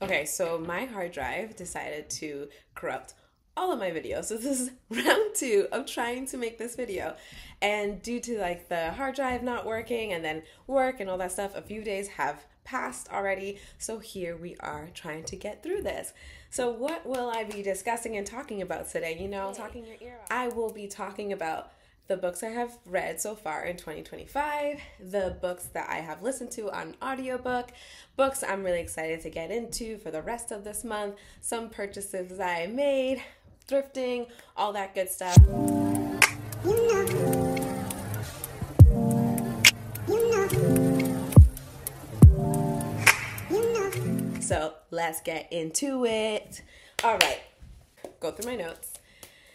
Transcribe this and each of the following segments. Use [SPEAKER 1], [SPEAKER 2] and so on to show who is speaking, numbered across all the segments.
[SPEAKER 1] Okay, so my hard drive decided to corrupt all of my videos. So this is round two of trying to make this video. And due to like the hard drive not working and then work and all that stuff, a few days have passed already. So here we are trying to get through this. So what will I be discussing and talking about today?
[SPEAKER 2] Talking your ear off.
[SPEAKER 1] I will be talking about the books I have read so far in 2025, the books that I have listened to on audiobook, books I'm really excited to get into for the rest of this month, some purchases that I made, thrifting, all that good stuff. So let's get into it. All right, go through my notes.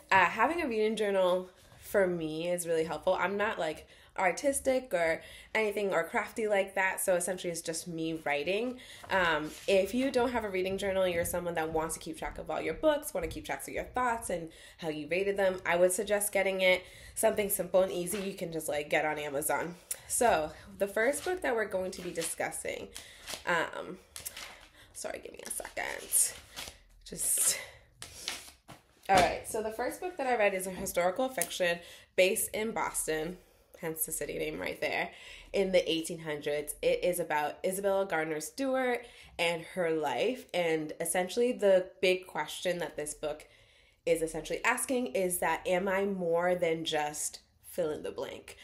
[SPEAKER 1] Having a reading journal for me is really helpful. I'm not like artistic or anything or crafty like that, so essentially it's just me writing. If you don't have a reading journal, you're someone that wants to keep track of all your books, want to keep track of your thoughts and how you rated them, I would suggest getting it. Something simple and easy you can just like get on Amazon. So the first book that we're going to be discussing, sorry, give me a second. All right, so the first book that I read is a historical fiction based in Boston, hence the city name right there, in the 1800s. It is about Isabella Gardner Stewart and her life, and essentially the big question that this book is essentially asking is that, am I more than just fill in the blank?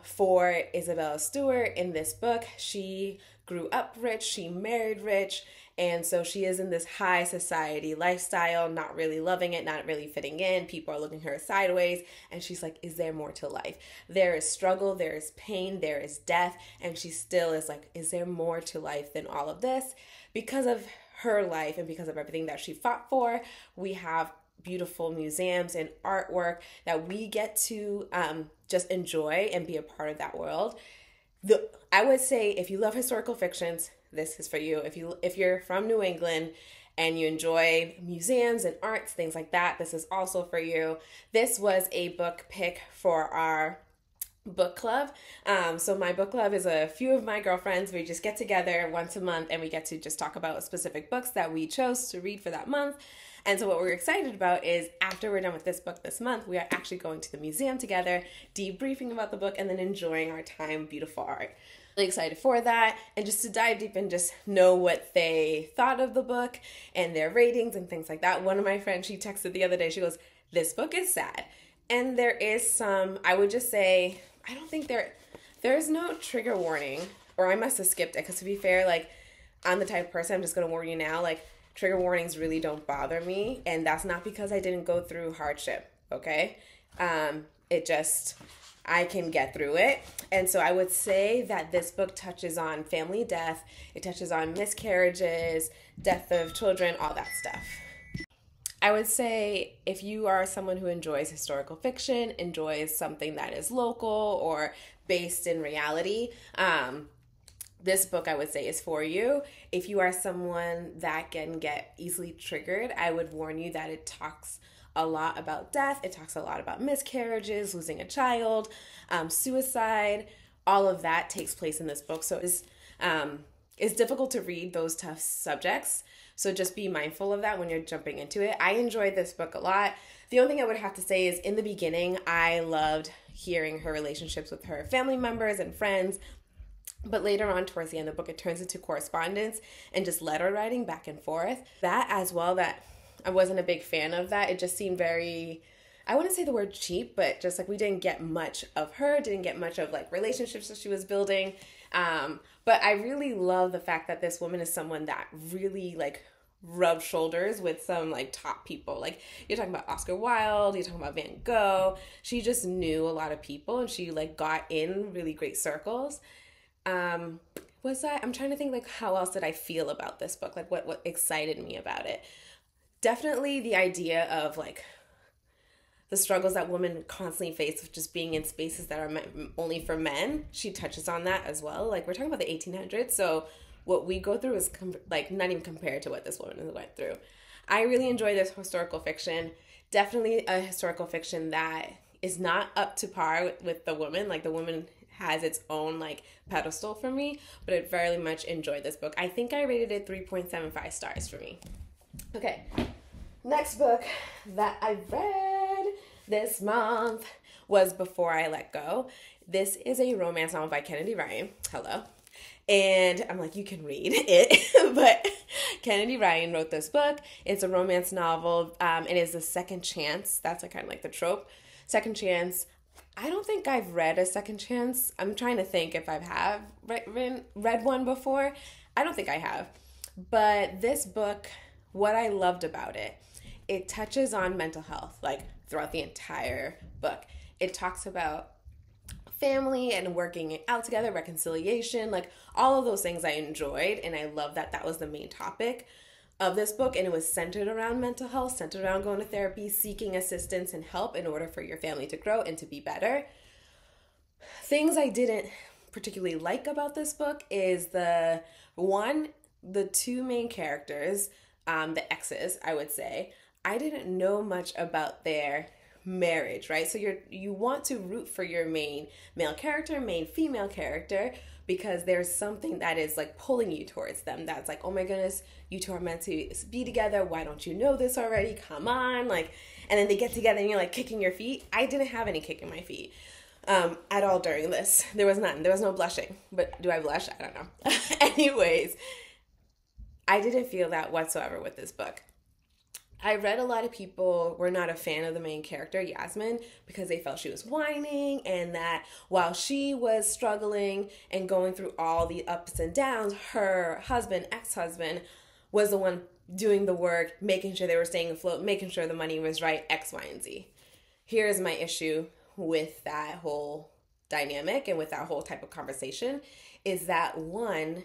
[SPEAKER 1] For Isabella Stewart in this book, she grew up rich, she married rich, and so she is in this high society lifestyle, not really loving it, not really fitting in. People are looking at her sideways, and she's like, is there more to life? There is struggle, there is pain, there is death, and she still is like, is there more to life than all of this? Because of her life and because of everything that she fought for, we have beautiful museums and artwork that we get to just enjoy and be a part of that world. I would say if you love historical fictions, this is for you. If you're from New England and you enjoy museums and arts, things like that, this is also for you. This was a book pick for our book club. So my book club is a few of my girlfriends. We just get together once a month and we get to just talk about specific books that we chose to read for that month. And so what we're excited about is after we're done with this book this month, we are actually going to the museum together, debriefing about the book, and then enjoying our time, beautiful art. Really excited for that, and just to dive deep and just know what they thought of the book and their ratings and things like that. One of my friends, she texted the other day, she goes, this book is sad. And there is some, I would just say, I don't think there's no trigger warning, or I must have skipped it, because to be fair, like, I'm the type of person, I'm just going to warn you now, like, trigger warnings really don't bother me, and that's not because I didn't go through hardship, okay? I can get through it. And so I would say that this book touches on family death, it touches on miscarriages, death of children, all that stuff. I would say if you are someone who enjoys historical fiction, enjoys something that is local or based in reality, this book I would say is for you. If you are someone that can get easily triggered, I would warn you that it talks a lot about death. It talks a lot about miscarriages, losing a child, suicide. All of that takes place in this book. So it's difficult to read those tough subjects. So just be mindful of that when you're jumping into it. I enjoyed this book a lot. The only thing I would have to say is in the beginning, I loved hearing her relationships with her family members and friends. But later on, towards the end of the book, it turns into correspondence and just letter writing back and forth. That as well, that I wasn't a big fan of that. It just seemed very, I wouldn't say the word cheap, but just like we didn't get much of her, didn't get much of like relationships that she was building. But I really love the fact that this woman is someone that really like rubbed shoulders with some like top people. Like you're talking about Oscar Wilde, you're talking about Van Gogh. She just knew a lot of people and she like got in really great circles. I'm trying to think like how else did I feel about this book? Like what excited me about it? Definitely the idea of like the struggles that women constantly face with just being in spaces that are only for men. She touches on that as well. Like we're talking about the 1800s, so what we go through is like not even compared to what this woman has went through. I really enjoy this historical fiction. Definitely a historical fiction that is not up to par with the woman. Like the woman has its own like pedestal for me, but I very much enjoyed this book. I think I rated it 3.75 stars for me. Okay, next book that I read this month was Before I Let Go. This is a romance novel by Kennedy Ryan. Hello. And I'm like, you can read it, but Kennedy Ryan wrote this book. It's a romance novel. It is a second chance. That's kind of like the trope. Second chance. I don't think I've read a second chance. I'm trying to think if I've read one before. I don't think I have. But this book, what I loved about it, it touches on mental health, like throughout the entire book. It talks about family and working it out together, reconciliation, like all of those things I enjoyed. And I love that that was the main topic of this book. And it was centered around mental health, centered around going to therapy, seeking assistance and help in order for your family to grow and to be better. Things I didn't particularly like about this book is the two main characters, the exes, I would say. I didn't know much about their marriage, right? So you want to root for your main male character, main female character, because there's something that is like pulling you towards them. That's like, oh my goodness, you two are meant to be together. Why don't you know this already? Come on. Like, and then they get together and you're like kicking your feet. I didn't have any kicking my feet at all during this. There was none. There was no blushing. But do I blush? I don't know. Anyways, I didn't feel that whatsoever with this book. I read a lot of people were not a fan of the main character, Yasmin, because they felt she was whining and that while she was struggling and going through all the ups and downs, her husband, ex-husband, was the one doing the work, making sure they were staying afloat, making sure the money was right, X, Y, and Z. Here's my issue with that whole dynamic and with that whole type of conversation is that one,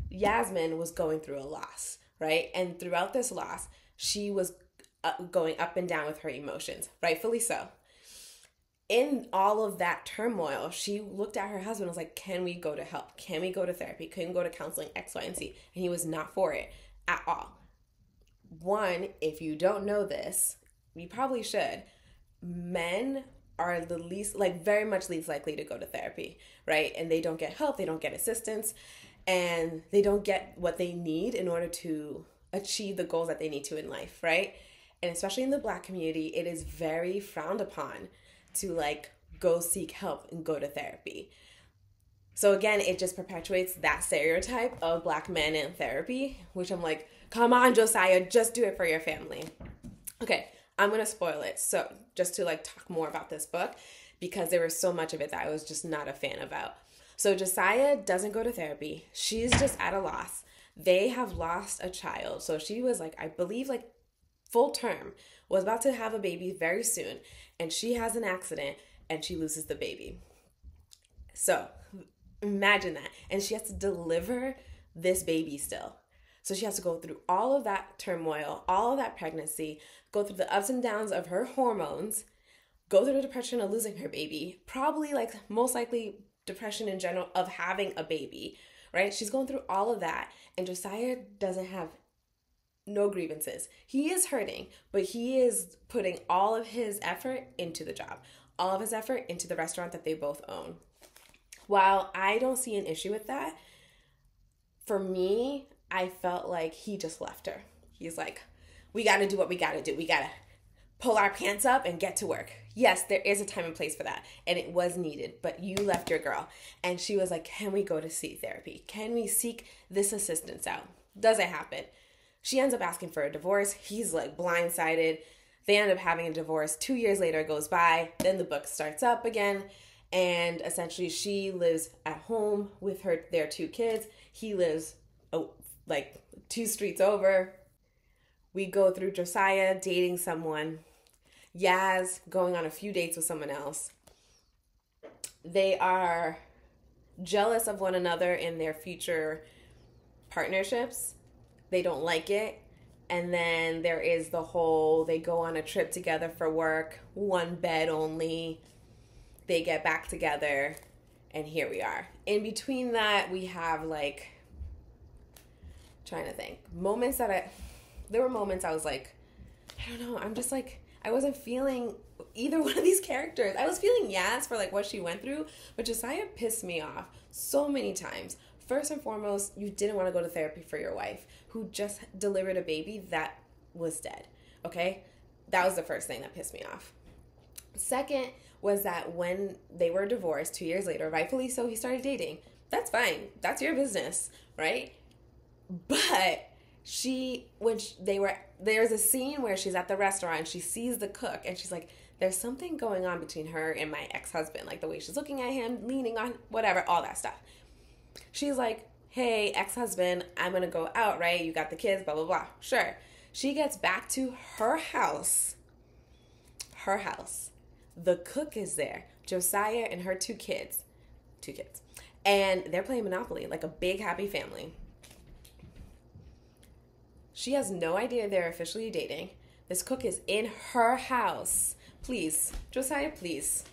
[SPEAKER 1] Yasmin was going through a loss, right? And throughout this loss, she was going up and down with her emotions, rightfully so. In all of that turmoil, she looked at her husband and was like, can we go to help? Can we go to therapy? Can we go to counseling, X, Y, and Z? And he was not for it at all. One, if you don't know this, you probably should. Men are the least, like very much least likely to go to therapy, right? And they don't get help, they don't get assistance, and they don't get what they need in order to achieve the goals that they need to in life, right? And especially in the Black community, it is very frowned upon to like go seek help and go to therapy. So again, it just perpetuates that stereotype of Black men in therapy, which I'm like, come on, Josiah, just do it for your family. Okay, I'm going to spoil it. So just to like talk more about this book, because there was so much of it that I was just not a fan about. So Josiah doesn't go to therapy. She's just at a loss. They have lost a child. So she was like, I believe like full term, was about to have a baby very soon. And she has an accident and she loses the baby. So imagine that. And she has to deliver this baby still. So she has to go through all of that turmoil, all of that pregnancy, go through the ups and downs of her hormones, go through the depression of losing her baby, probably like most likely depression in general of having a baby, right? She's going through all of that. And Josiah doesn't have no grievances. He is hurting, but he is putting all of his effort into the job, all of his effort into the restaurant that they both own. While I don't see an issue with that, for me, I felt like he just left her. He's like, we got to do what we got to do. We got to pull our pants up and get to work. Yes, there is a time and place for that, and it was needed, but you left your girl. And she was like, can we go to see therapy? Can we seek this assistance out? Does it happen? She ends up asking for a divorce. He's like blindsided. They end up having a divorce. 2 years later goes by. Then the book starts up again. And essentially she lives at home with their 2 kids. He lives like 2 streets over. We go through Josiah dating someone. Yaz going on a few dates with someone else. They are jealous of one another in their future partnerships. They don't like it. And then there is the whole, they go on a trip together for work, one bed only. They get back together, and here we are. In between that, we have like, trying to think, there were moments I was like, I don't know, I'm just like, I wasn't feeling either one of these characters. I was feeling Yas for like what she went through, but Josiah pissed me off so many times. First and foremost, you didn't want to go to therapy for your wife who just delivered a baby that was dead, okay? That was the first thing that pissed me off. Second was that when they were divorced 2 years later, rightfully so, he started dating. That's fine. That's your business, right? But there's a scene where she's at the restaurant and she sees the cook and she's like, there's something going on between her and my ex-husband, like the way she's looking at him, leaning on, whatever, all that stuff. She's like, hey, ex-husband, I'm going to go out, right? You got the kids, blah, blah, blah. Sure. She gets back to her house. The cook is there. Josiah and her two kids. And they're playing Monopoly like a big happy family. She has no idea they're officially dating. This cook is in her house. Please, Josiah, please.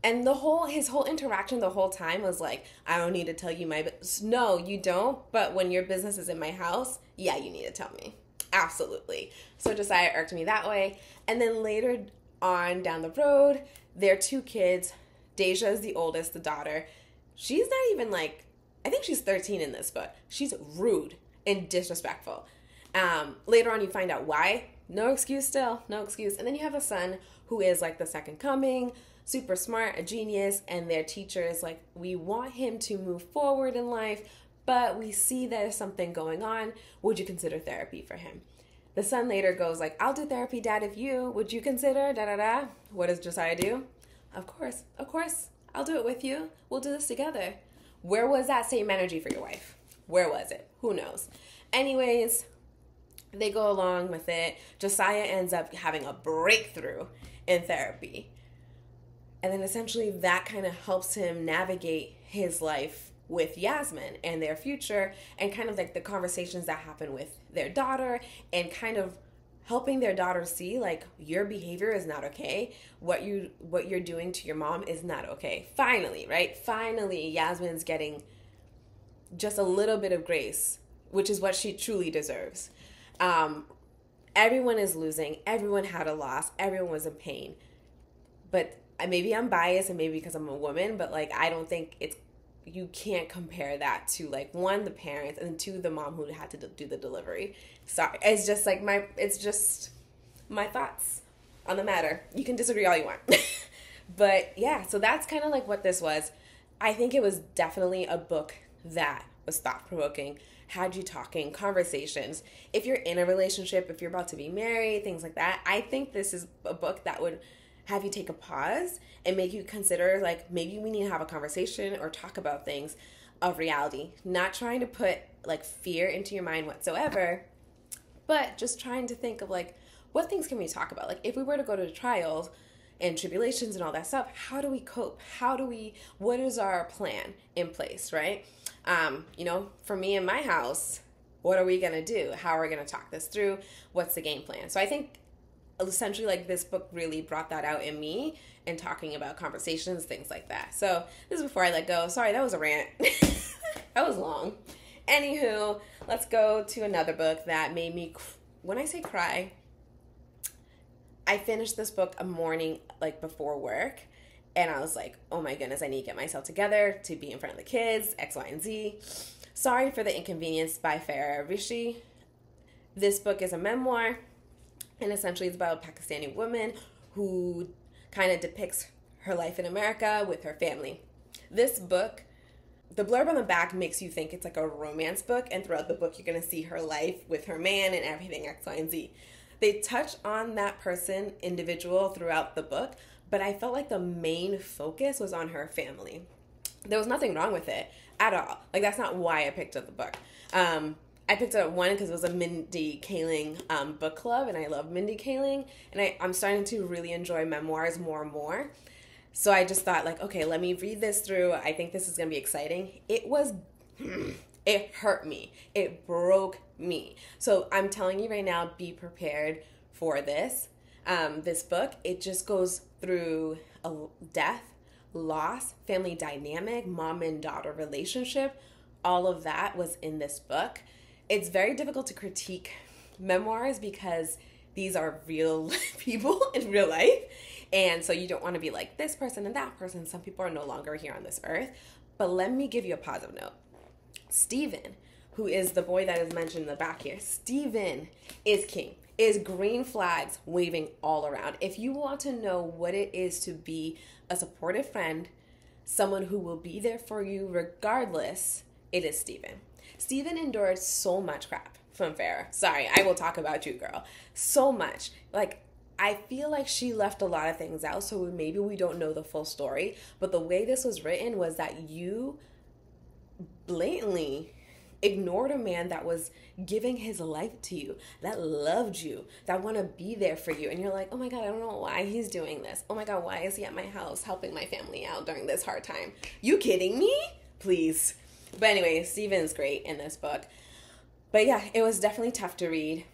[SPEAKER 1] And his whole interaction the whole time was like, I don't need to tell you my business. No, you don't. But when your business is in my house, yeah, you need to tell me. Absolutely. So Josiah irked me that way. And then later on down the road, their two kids, Deja is the oldest, the daughter. She's not even like, I think she's 13 in this book. She's rude and disrespectful. Later on you find out why. No excuse still. No excuse. And then you have a son who is like the second coming, super smart, a genius, and their teacher is like, we want him to move forward in life, but we see there's something going on. Would you consider therapy for him? The son later goes like, I'll do therapy, Dad, if you, would you consider, da-da-da. What does Josiah do? Of course, I'll do it with you. We'll do this together. Where was that same energy for your wife? Where was it? Who knows? Anyways, they go along with it. Josiah ends up having a breakthrough in therapy. And then essentially that kind of helps him navigate his life with Yasmin and their future and kind of like the conversations that happen with their daughter and kind of helping their daughter see like your behavior is not okay. What you're doing to your mom is not okay. Finally, right? Finally, Yasmin's getting just a little bit of grace, which is what she truly deserves. Everyone is losing. Everyone had a loss. Everyone was in pain. But maybe I'm biased and maybe because I'm a woman, but like I don't think you can't compare that to like one, the parents, and two, the mom who had to do the delivery. Sorry. It's just like my thoughts on the matter. You can disagree all you want. But yeah, so that's kind of like what this was. I think it was definitely a book that was thought-provoking, had you talking, conversations. If you're in a relationship, if you're about to be married, things like that, I think this is a book that would have you take a pause and make you consider like maybe we need to have a conversation or talk about things of reality. Not trying to put like fear into your mind whatsoever, but just trying to think of like what things can we talk about? Like if we were to go to trials and tribulations and all that stuff, how do we cope? What is our plan in place, right? For me in my house, what are we going to do? How are we going to talk this through? What's the game plan? So I think essentially like this book really brought that out in me and talking about conversations, things like that. So this is before I let go. Sorry, that was a rant. That was long. Anywho, let's go to another book that made me, when I say cry, I finished this book a morning like before work. And I was like, oh my goodness, I need to get myself together to be in front of the kids, X, Y, and Z. Sorry for the Inconvenience by Farah Rishi. This book is a memoir, and essentially it's about a Pakistani woman who kind of depicts her life in America with her family. This book, the blurb on the back makes you think it's like a romance book, and throughout the book you're going to see her life with her man and everything, X, Y, and Z. They touch on that person, individual, throughout the book, but I felt like the main focus was on her family. There was nothing wrong with it at all. Like, that's not why I picked up the book. I picked it up, one, because it was a Mindy Kaling book club, and I love Mindy Kaling, and I'm starting to really enjoy memoirs more and more. So I just thought, like, okay, let me read this through. I think this is going to be exciting. It hurt me. It broke me. So I'm telling you right now, be prepared for this. This book, it just goes through a death, loss, family dynamic, mom and daughter relationship. All of that was in this book. It's very difficult to critique memoirs because these are real people in real life. And so you don't want to be like this person and that person. Some people are no longer here on this earth. But let me give you a positive note. Stephen, who is the boy that is mentioned in the back here, Stephen is king, is green flags waving all around. If you want to know what it is to be a supportive friend, someone who will be there for you regardless, it is Stephen. Stephen endured so much crap from Farrah. Sorry, I will talk about you, girl. So much. Like, I feel like she left a lot of things out, so maybe we don't know the full story. But the way this was written was that you blatantly ignored a man that was giving his life to you, that loved you, that want to be there for you. And you're like, oh my God, I don't know why he's doing this. Oh my God, why is he at my house helping my family out during this hard time? You kidding me? Please. But anyway, Stephen's great in this book. But yeah, it was definitely tough to read.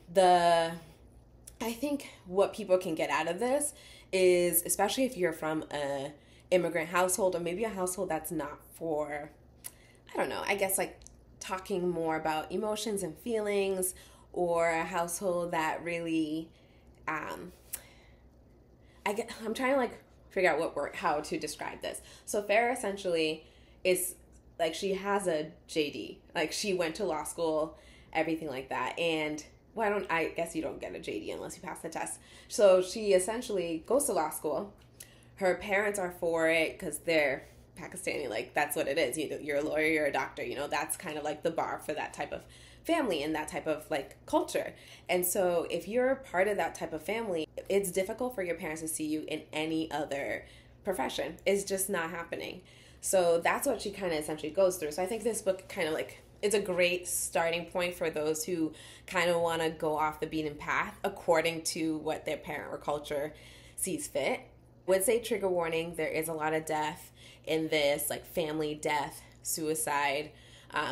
[SPEAKER 1] I think what people can get out of this is, especially if you're from a immigrant household or maybe a household that's not for, I don't know, I guess like talking more about emotions and feelings, or a household that really, I'm trying to like figure out how to describe this. So Farrah essentially is like, she has a JD, like she went to law school, everything like that. And I guess you don't get a JD unless you pass the test. So she essentially goes to law school. Her parents are for it because they're Pakistani. Like, that's what it is. You're a lawyer, you're a doctor. That's kind of like the bar for that type of family and that type of like culture. And so if you're part of that type of family, it's difficult for your parents to see you in any other profession. It's just not happening. So that's what she kind of essentially goes through. So I think this book kind of like, it's a great starting point for those who kind of want to go off the beaten path according to what their parent or culture sees fit. Would say trigger warning, there is a lot of death in this, like family death, suicide,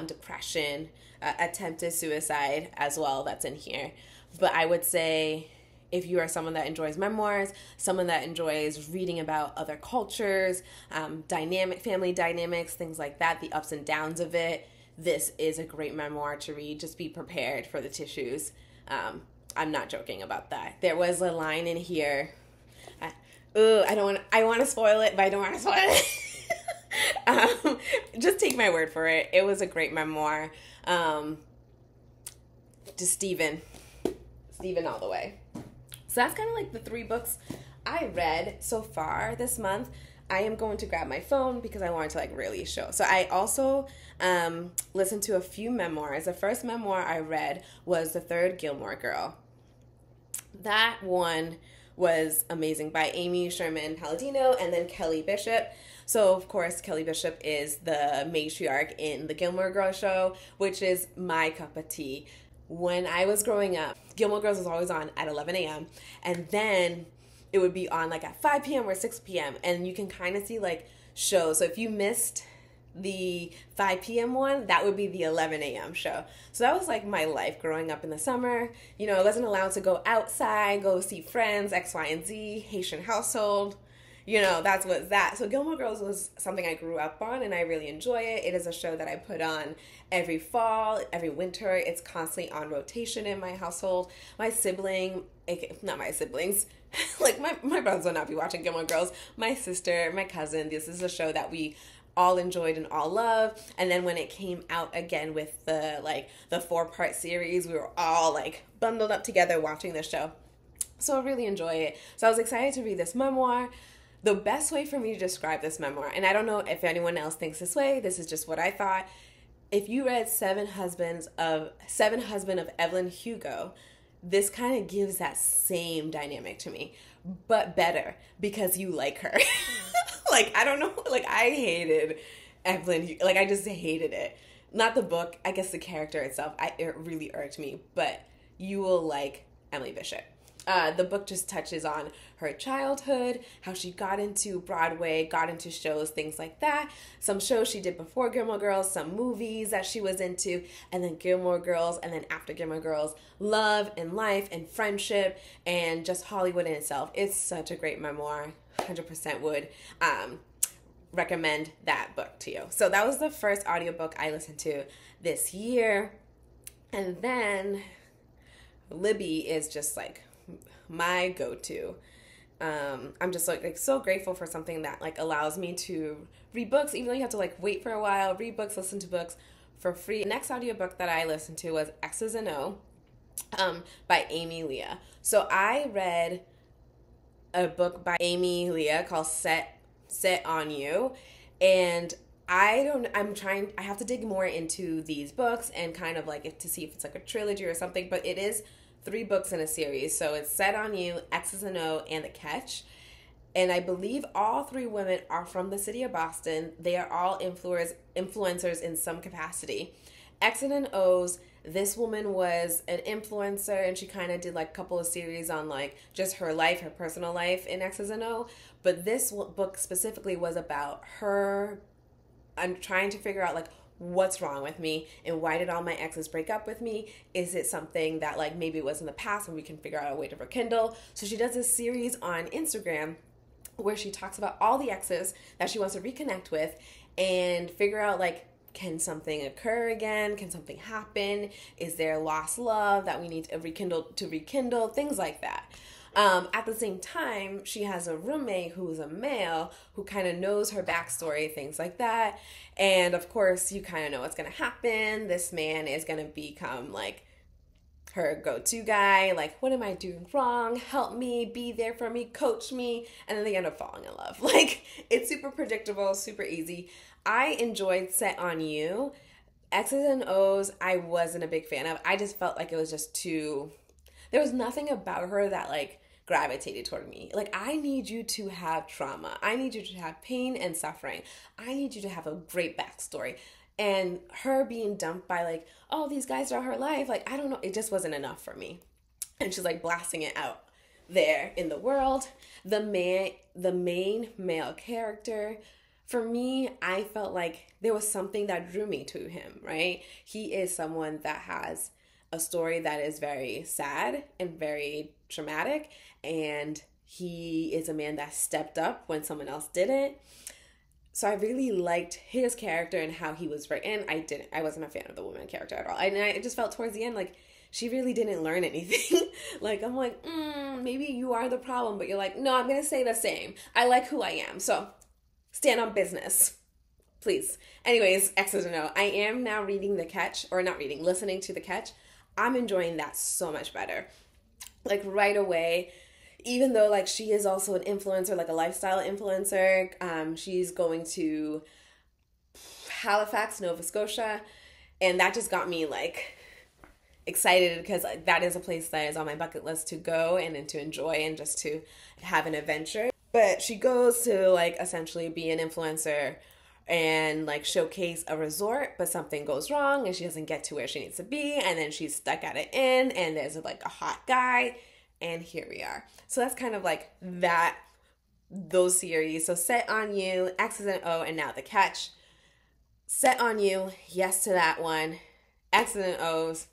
[SPEAKER 1] depression, attempted suicide as well, that's in here. But I would say if you are someone that enjoys memoirs, someone that enjoys reading about other cultures, family dynamics, things like that, the ups and downs of it, this is a great memoir to read. Just be prepared for the tissues. I'm not joking about that. There was a line in here. I want to spoil it, but I don't want to spoil it. Just take my word for it. It was a great memoir. Just Stephen all the way. So that's kind of like the 3 books I read so far this month. I am going to grab my phone because I wanted to like really show. So I also listened to a few memoirs. The first memoir I read was The Third Gilmore Girl. That one was amazing, by Amy Sherman Palladino and then Kelly Bishop. So of course Kelly Bishop is the matriarch in the Gilmore Girls show, which is my cup of tea. When I was growing up, Gilmore Girls was always on at 11 a.m. and then it would be on like at 5 p.m. or 6 p.m. and you can kind of see like shows. So if you missed the 5 p.m. one, that would be the 11 a.m. show. So that was like my life growing up in the summer. I wasn't allowed to go outside, go see friends, X, Y, and Z, Haitian household. That's what's that. So Gilmore Girls was something I grew up on and I really enjoy it. It is a show that I put on every fall, every winter. It's constantly on rotation in my household. Not my siblings, like my brothers will not be watching Gilmore Girls. My sister, my cousin, this is a show that we all enjoyed and all loved. And then when it came out again with the 4-part series, we were all like bundled up together watching the show. So I really enjoy it. So I was excited to read this memoir. The best way for me to describe this memoir, and I don't know if anyone else thinks this way, this is just what I thought. If you read Seven Husbands of Evelyn Hugo, this kind of gives that same dynamic to me, but better because you like her. I don't know, I hated Evelyn Hugo. I just hated it. Not the book, I guess the character itself, it really irked me, but you will like Emily Bishop. The book just touches on her childhood, how she got into Broadway, got into shows, things like that. Some shows she did before Gilmore Girls, some movies that she was into, and then Gilmore Girls, and then after Gilmore Girls, love and life and friendship and just Hollywood in itself. It's such a great memoir. 100% would recommend that book to you. So that was the first audiobook I listened to this year. And then Libby is just my go-to. I'm just like so grateful for something that like allows me to read books, even though you have to like wait for a while, read books, listen to books for free. The next audiobook that I listened to was Exes and O by Amy Leah. So I read a book by Amy Leah called Set on You, and I have to dig more into these books and kind of like to see if it's like a trilogy or something, but it is 3 books in a series. So it's Set on You, Exes and O, and The Catch. And I believe all 3 women are from the city of Boston. They are all influencers in some capacity. Exes and O's, this woman was an influencer, and she kind of did like a couple of series on like just her life, her personal life in Exes and O. But this book specifically was about her. I'm trying to figure out like what's wrong with me and why did all my exes break up with me? Is it something that like maybe it was in the past and we can figure out a way to rekindle? So she does this series on Instagram where she talks about all the exes that she wants to reconnect with and figure out like, can something occur again? Can something happen? Is there lost love that we need to rekindle? Things like that. At the same time, she has a roommate who's a male who kind of knows her backstory, things like that. And of course, you kind of know what's going to happen. This man is going to become like her go-to guy. Like, what am I doing wrong? Help me, be there for me, coach me. And then they end up falling in love. Like, it's super predictable, super easy. I enjoyed Set on You. X's and O's, I wasn't a big fan of. I just felt like it was just too... There was nothing about her that, like, gravitated toward me. Like, I need you to have trauma. I need you to have pain and suffering. I need you to have a great backstory. And her being dumped by, like, oh, these guys are her life. Like, I don't know. It just wasn't enough for me. And she's, like, blasting it out there in the world. The main male character, for me, I felt like there was something that drew me to him, right? He is someone that has a story that is very sad and very traumatic, and he is a man that stepped up when someone else didn't. So I really liked his character and how he was written. I wasn't a fan of the woman character at all. And I just felt towards the end like she really didn't learn anything. Like, I'm like, maybe you are the problem, but you're like, no, I'm going to say the same. I like who I am. So stand on business, please. Anyways, Exes and O. I am now reading The Catch, or not reading, listening to The Catch. I'm enjoying that so much better. Like right away, even though like she is also an influencer, like a lifestyle influencer, she's going to Halifax, Nova Scotia, and that just got me like excited because like, that is a place that is on my bucket list to go and to enjoy and just to have an adventure. But she goes to like essentially be an influencer and like showcase a resort, but something goes wrong and she doesn't get to where she needs to be, and then she's stuck at an inn and there's like a hot guy, and here we are. So that's kind of like those series. So Set on You, Exes and O, and now The Catch. Set on You, yes to that one. Exes and O's,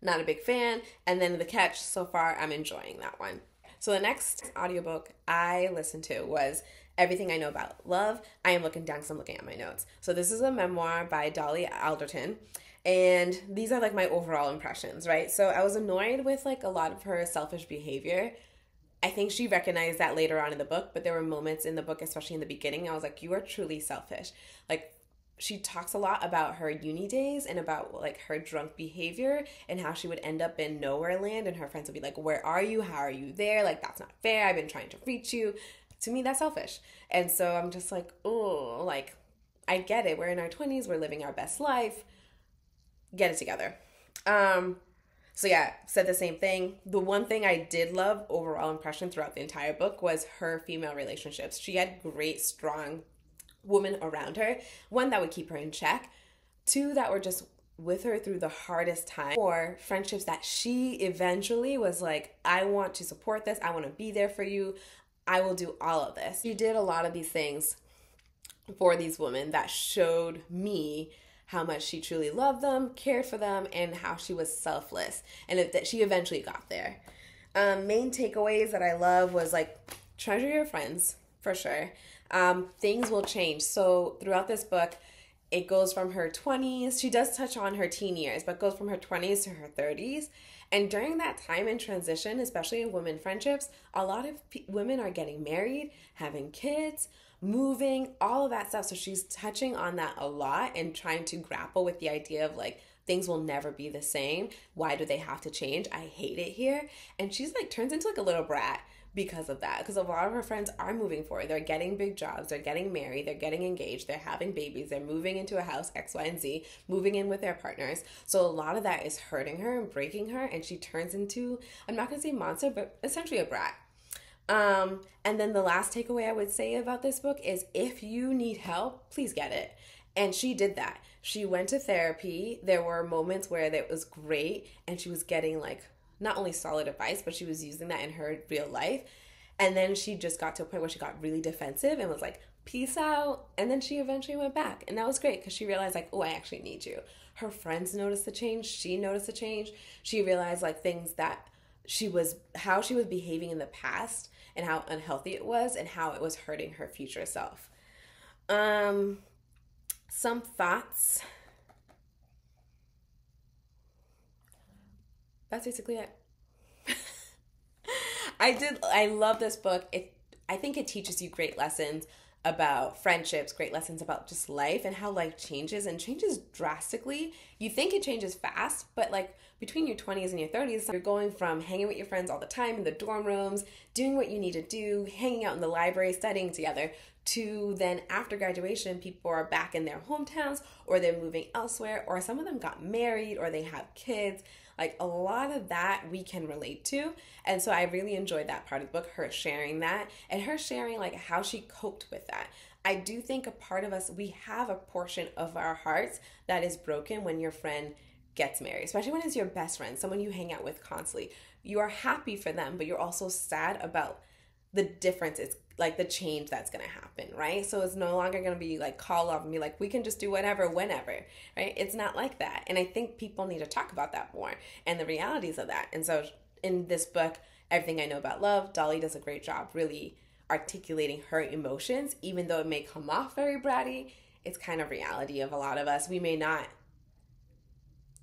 [SPEAKER 1] not a big fan. And then The Catch, so far I'm enjoying that one. So the next audiobook I listened to was Everything I Know About Love. I am looking down because I'm looking at my notes. So this is a memoir by Dolly Alderton. And these are like my overall impressions, right? So I was annoyed with like a lot of her selfish behavior. I think she recognized that later on in the book, but there were moments in the book, especially in the beginning, I was like, you are truly selfish. Like, she talks a lot about her uni days and about like her drunk behavior and how she would end up in nowhere land and her friends would be like, where are you? How are you there? Like, that's not fair. I've been trying to reach you. To me, that's selfish. And so I'm just like, oh, like, I get it. We're in our 20s. We're living our best life. Get it together. So yeah, said the same thing. The one thing I did love overall impression throughout the entire book was her female relationships. She had great, strong women around her. One that would keep her in check. Two that were just with her through the hardest time. Or friendships that she eventually was like, I want to support this. I want to be there for you. I will do all of this. She did a lot of these things for these women that showed me how much she truly loved them, cared for them, and how she was selfless. And that she eventually got there. Main takeaways that I love was like, treasure your friends, for sure. Things will change. So throughout this book, It goes from her 20s. She does touch on her teen years, but goes from her 20s to her 30s. And during that time in transition, especially in women friendships, a lot of women are getting married, having kids, moving, all of that stuff. So she's touching on that a lot and trying to grapple with the idea of like, things will never be the same. Why do they have to change? I hate it here. And she's like turns into like a little brat because of that. Because a lot of her friends are moving forward. They're getting big jobs. They're getting married. They're getting engaged. They're having babies. They're moving into a house, X, Y, and Z, moving in with their partners. So a lot of that is hurting her and breaking her. And she turns into, I'm not going to say monster, but essentially a brat. And then the last takeaway I would say about this book is if you need help, please get it. And she did that. She went to therapy. There were moments where it was great and she was getting like not only solid advice, but she was using that in her real life. And then she just got to a point where she got really defensive and was like, peace out. And then she eventually went back. And that was great because she realized like, oh, I actually need you. Her friends noticed the change. She noticed the change. She realized like things that how she was behaving in the past and how unhealthy it was and how it was hurting her future self. Some thoughts. That's basically it. I love this book. I think it teaches you great lessons about friendships, great lessons about just life and how life changes and changes drastically. You think it changes fast, but like between your 20s and your 30s, you're going from hanging with your friends all the time in the dorm rooms, doing what you need to do, hanging out in the library, studying together, to then after graduation, people are back in their hometowns or they're moving elsewhere, or some of them got married or they have kids. Like a lot of that we can relate to. And so I really enjoyed that part of the book, her sharing that and her sharing like how she coped with that. I do think a part of us, we have a portion of our hearts that is broken when your friend gets married, especially when it's your best friend, someone you hang out with constantly. You are happy for them, but you're also sad about the difference. It's like the change that's going to happen, right? So it's no longer going to be like call off and be like, we can just do whatever, whenever, right? It's not like that. And I think people need to talk about that more and the realities of that. And so in this book, Everything I Know About Love, Dolly does a great job really articulating her emotions, even though it may come off very bratty. It's kind of reality of a lot of us. We may not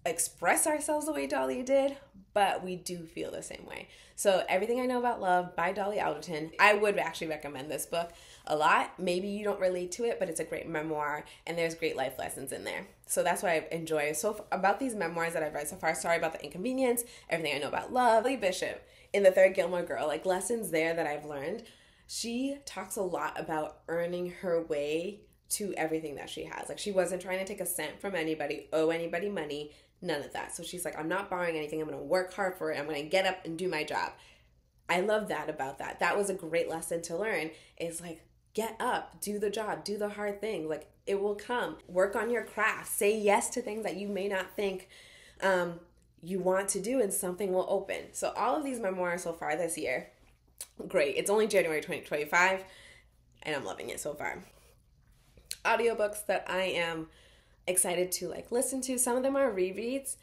[SPEAKER 1] express ourselves the way Dolly did, but we do feel the same way. So Everything I Know About Love by Dolly Alderton. I would actually recommend this book a lot. Maybe you don't relate to it, but it's a great memoir and there's great life lessons in there. So that's what I enjoy so about these memoirs that I've read so far. Sorry About the Inconvenience, Everything I Know About Love, Lee Bishop in the third Gilmore Girl, like lessons there that I've learned. She talks a lot about earning her way to everything that she has. Like she wasn't trying to take a cent from anybody, owe anybody money, none of that. So she's like, I'm not borrowing anything. I'm going to work hard for it. I'm going to get up and do my job. I love that about that. That was a great lesson to learn is like, get up, do the job, do the hard thing. Like it will come. Work on your craft. Say yes to things that you may not think you want to do and something will open. So all of these memoirs so far this year, great. It's only January 2025 and I'm loving it so far. Audiobooks that I am excited to like listen to. Some of them are rereads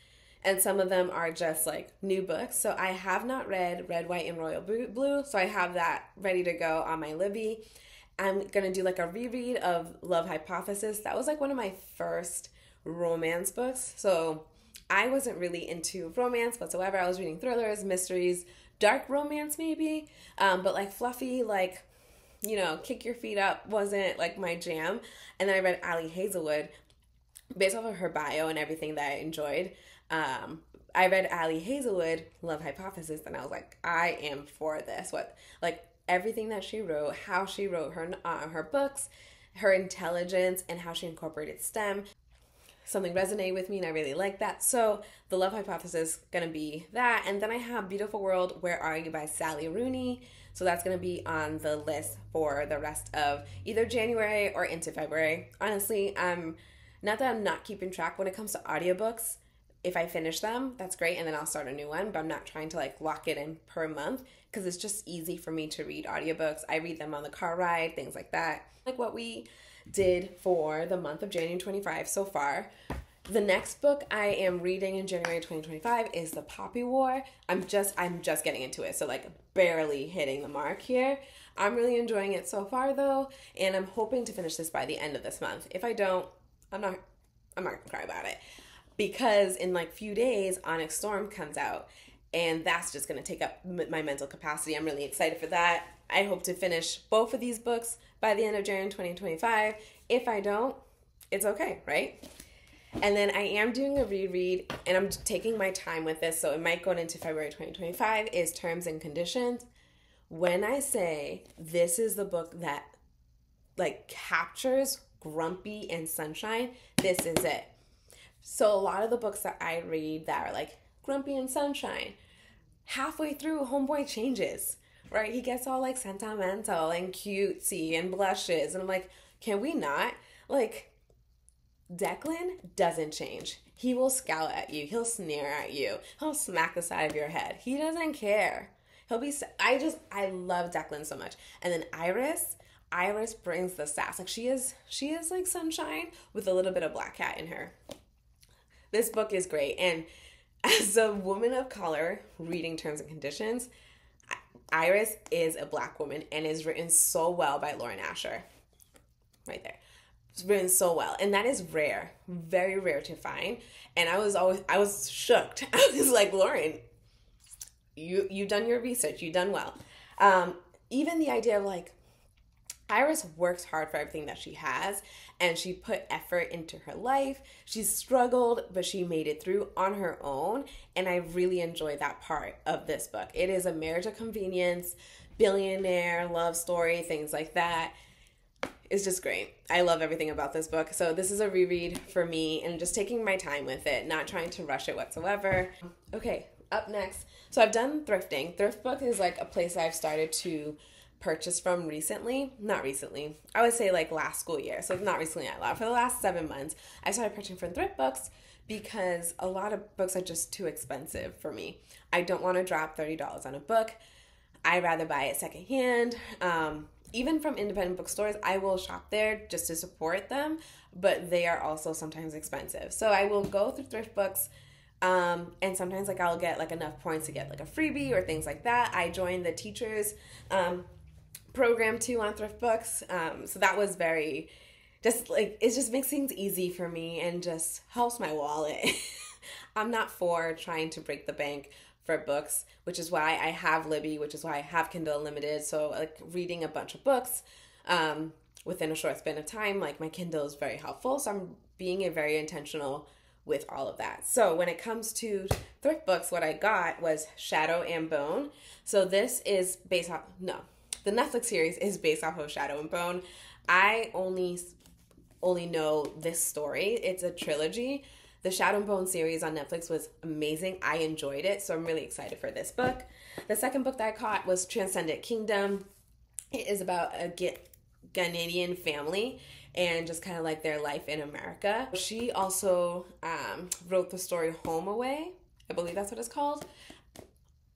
[SPEAKER 1] and some of them are just like new books. So I have not read Red, White, and Royal Blue. So I have that ready to go on my Libby. I'm going to do like a reread of Love Hypothesis. That was like one of my first romance books. So I wasn't really into romance whatsoever. I was reading thrillers, mysteries, dark romance maybe, but like fluffy, like, you know, kick your feet up wasn't like my jam. And then I read Ali Hazelwood based off of her bio and everything that I enjoyed. I read Ali Hazelwood, Love Hypothesis, and I was like, I am for this. What, like everything that she wrote, how she wrote her books, her intelligence, and how she incorporated STEM. Something resonated with me and I really like that. So the Love Hypothesis gonna be that. And then I have Beautiful World, Where Are You by Sally Rooney. So that's gonna be on the list for the rest of either January or into February. Honestly, not that I'm not keeping track when it comes to audiobooks. If I finish them, that's great, and then I'll start a new one, but I'm not trying to like lock it in per month because it's just easy for me to read audiobooks. I read them on the car ride, things like that. Like what we did for the month of January 25 so far. The next book I am reading in January 2025 is The Poppy War. I'm just getting into it, so like barely hitting the mark here. I'm really enjoying it so far though, and I'm hoping to finish this by the end of this month. If I don't, I'm not gonna cry about it, because in like few days Onyx Storm comes out, and that's just gonna take up my mental capacity. I'm really excited for that. I hope to finish both of these books by the end of January 2025. If I don't, it's okay, right? And then I am doing a reread, and I'm taking my time with this, so it might go into February 2025, is Terms and Conditions. When I say this is the book that like captures Grumpy and Sunshine, this is it. So a lot of the books that I read that are like Grumpy and Sunshine, halfway through, homeboy changes, right? He gets all like sentimental and cutesy and blushes, and I'm like, can we not? Like, Declan doesn't change. He will scowl at you. He'll sneer at you. He'll smack the side of your head. He doesn't care. He'll be, I love Declan so much. And then Iris brings the sass. Like, she is like Sunshine with a little bit of black cat in her. This book is great. And as a woman of color reading Terms and Conditions, Iris is a Black woman and is written so well by Lauren Asher. Right there. It's written so well. And that is rare. Very rare to find. And I was shocked. I was like, Lauren, you've done your research. You've done well. Even the idea of like, Iris works hard for everything that she has, and she put effort into her life. She struggled, but she made it through on her own, and I really enjoyed that part of this book. It is a marriage of convenience, billionaire, love story, things like that. It's just great. I love everything about this book. So this is a reread for me, and just taking my time with it, not trying to rush it whatsoever. Okay, up next. So I've done thrifting. Thrift Book is like a place I've started to purchase from recently. Not recently. I would say like last school year. So not recently out loud. For the last 7 months, I started purchasing from thrift books because a lot of books are just too expensive for me. I don't want to drop $30 on a book. I'd rather buy it secondhand. Even from independent bookstores, I will shop there just to support them, but they are also sometimes expensive. So I will go through thrift books, and sometimes like I'll get like enough points to get like a freebie or things like that. I joined the teachers program too on thrift books, so that was very just like, it just makes things easy for me and just helps my wallet. I'm not for trying to break the bank for books, which is why I have Libby, which is why I have Kindle Unlimited. So like reading a bunch of books within a short span of time, like my Kindle is very helpful. So I'm being very intentional with all of that. So when it comes to thrift books, what I got was Shadow and Bone. So this is based off, the Netflix series is based off of Shadow and Bone. I only know this story. It's a trilogy. The Shadow and Bone series on Netflix was amazing. I enjoyed it, so I'm really excited for this book. The second book that I caught was Transcendent Kingdom. It is about a Ghanaian family and just kind of like their life in America. She also wrote the story Home Away. I believe that's what it's called.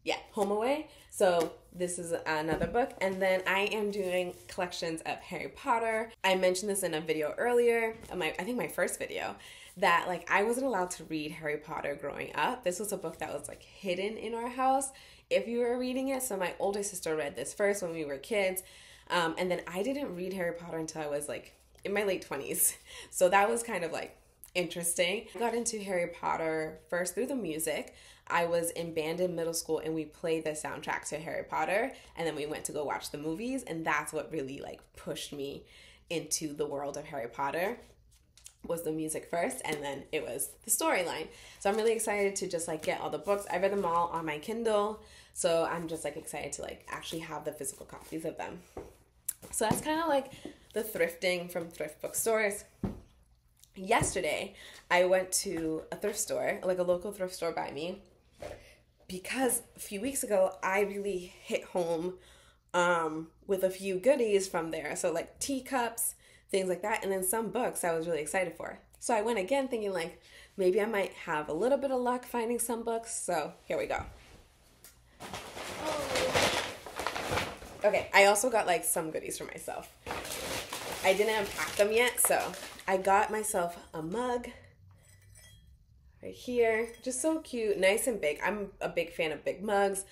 [SPEAKER 1] Yeah, Home Away. So this is another book. And then I am doing collections of Harry Potter. I mentioned this in a video earlier, I think my first video, that like I wasn't allowed to read Harry Potter growing up. This was a book that was like hidden in our house if you were reading it. So my older sister read this first when we were kids. And then I didn't read Harry Potter until I was like in my late 20s. So that was kind of like interesting. I got into Harry Potter first through the music. I was in band in middle school and we played the soundtrack to Harry Potter, and then we went to go watch the movies, and that's what really like pushed me into the world of Harry Potter. Was the music first, and then it was the storyline. So I'm really excited to just like get all the books. I read them all on my Kindle, so I'm just like excited to like actually have the physical copies of them. So that's kind of like the thrifting from thrift bookstores. Yesterday, I went to a thrift store, like a local thrift store by me, because a few weeks ago, I really hit home with a few goodies from there. So like teacups, things like that, and then some books I was really excited for. So I went again thinking like, maybe I might have a little bit of luck finding some books. So here we go. Okay, I also got like some goodies for myself. I didn't unpack them yet, so I got myself a mug right here. Just so cute, nice and big. I'm a big fan of big mugs.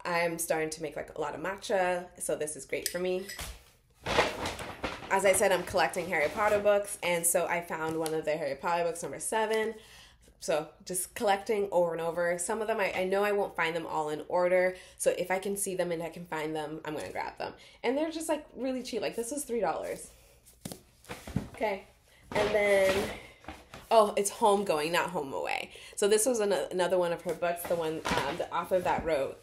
[SPEAKER 1] I'm starting to make like a lot of matcha, so this is great for me. as I said, I'm collecting Harry Potter books, and so I found one of the Harry Potter books, number 7. So just collecting over and over. Some of them, I know I won't find them all in order. So if I can see them and I can find them, I'm going to grab them. And they're just like really cheap. Like this was $3. Okay. And then, oh, it's Homegoing, not Home Away. So this was another one of her books. The one, the author that wrote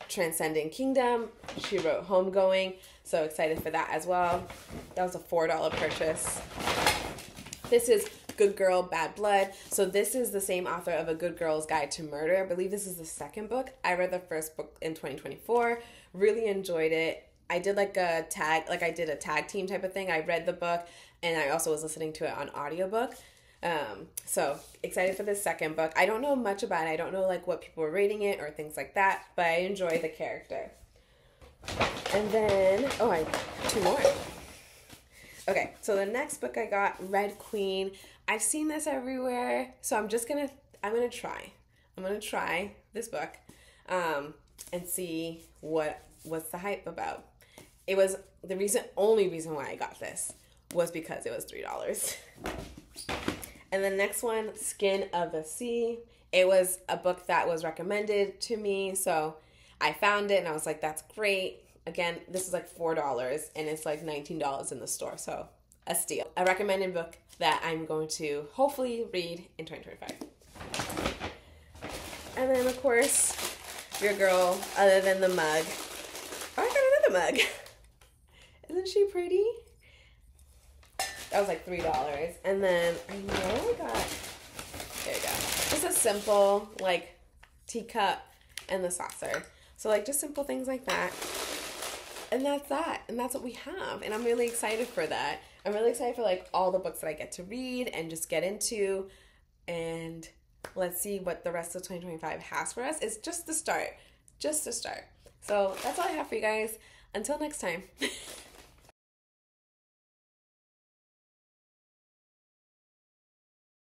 [SPEAKER 1] Transcending Kingdom. She wrote Homegoing. So excited for that as well. That was a $4 purchase. This is Good Girl, Bad Blood. So this is the same author of A Good Girl's Guide to Murder. I believe this is the second book. I read the first book in 2024. Really enjoyed it. I did like a tag team type of thing. I read the book and I also was listening to it on audiobook. So excited for this second book. I don't know much about it. I don't know like what people were rating it or things like that, but I enjoy the character. And then, oh, I have 2 more. Okay, so the next book I got, Red Queen. I've seen this everywhere, so I'm gonna try this book, and see what's the hype about. It was only reason why I got this was because it was $3. And the next one, Skin of the Sea. It was a book that was recommended to me, so I found it and I was like, that's great. Again, this is like $4 and it's like $19 in the store, so a steal. A recommended book that I'm going to hopefully read in 2025. And then, of course, your girl, other than the mug. Oh, I got another mug. Isn't she pretty? That was like $3. And then I know I got, there you go. Just a simple, like, teacup and the saucer. So, like, just simple things like that. And that's that. And that's what we have. And I'm really excited for that. I'm really excited for, like, all the books that I get to read and just get into. And let's see what the rest of 2025 has for us. It's just the start. Just the start. So that's all I have for you guys. Until next time.